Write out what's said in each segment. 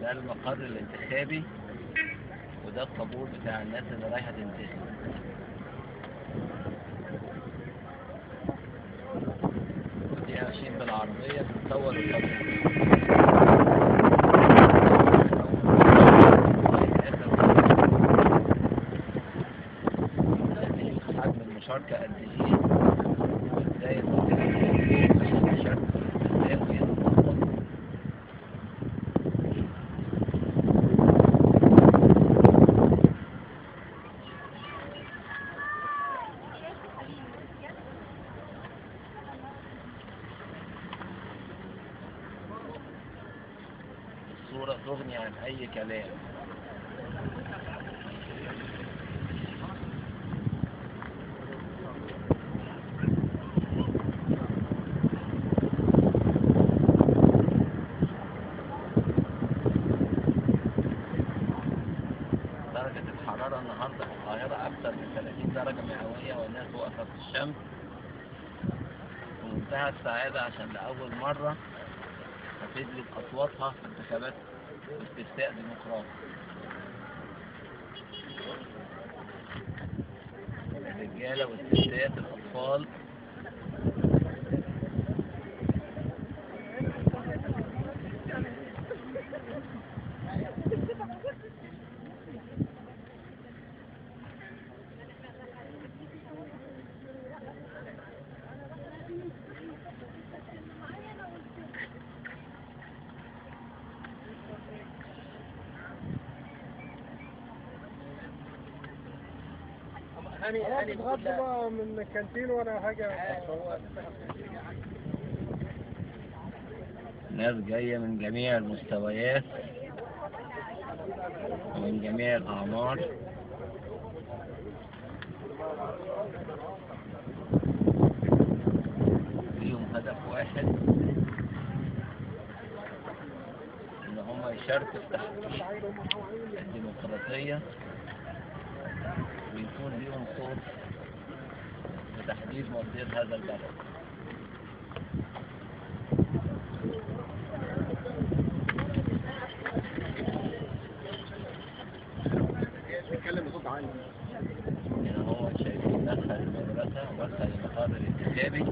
ده المقر الانتخابي، وده الطابور بتاع الناس اللي رايحة تنتخب. ودي ماشيين بالعربية بتصور الطابور. حجم المشاركة قد ايه، وازاي عشان يشاركوا الانتخاب وينتخبوا. الصورة تغني عن أي كلام. درجة الحرارة النهاردة في القاهرة أكثر من 30 درجة مئوية، والناس واقفة في الشمس ومنتهى السعادة عشان لأول مرة هتدلي بأصواتها في انتخابات استفتاء ديمقراطي. الرجالة والستات الأطفال بتغدوا من كانتين ولا حاجة؟ ناس جاية من جميع المستويات ومن جميع الأعمار. ليهم هدف واحد، إن هم يشاركوا في تحقيق الديمقراطية ويكون ليهم صوت في تحديد مصير هذا البلد. هنا هو شايفين دخل المدرسة ودخل المقر الانتخابي.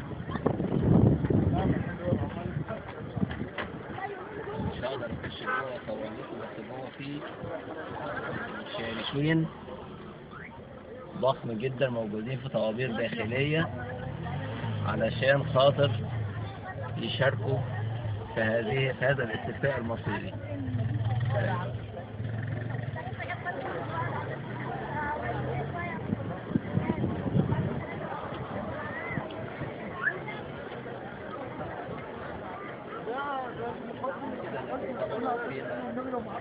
مش هقدر اخش جوه اصور لكم، بس جوه فيه مشاركين ضخم جدا موجودين في طوابير داخلية علشان خاطر يشاركوا في هذا الاستفتاء المصيري.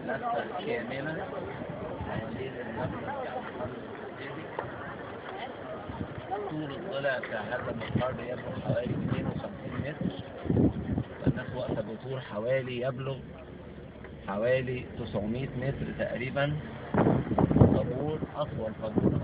لفة كاملة حوالين المبنى بتاع المقر الانتخابي. طول الضلع بتاع هذا المقر يبلغ حوالي 250 متر، والناس واقفة بطول يبلغ حوالي 900 متر تقريبا. طابور أطول طابور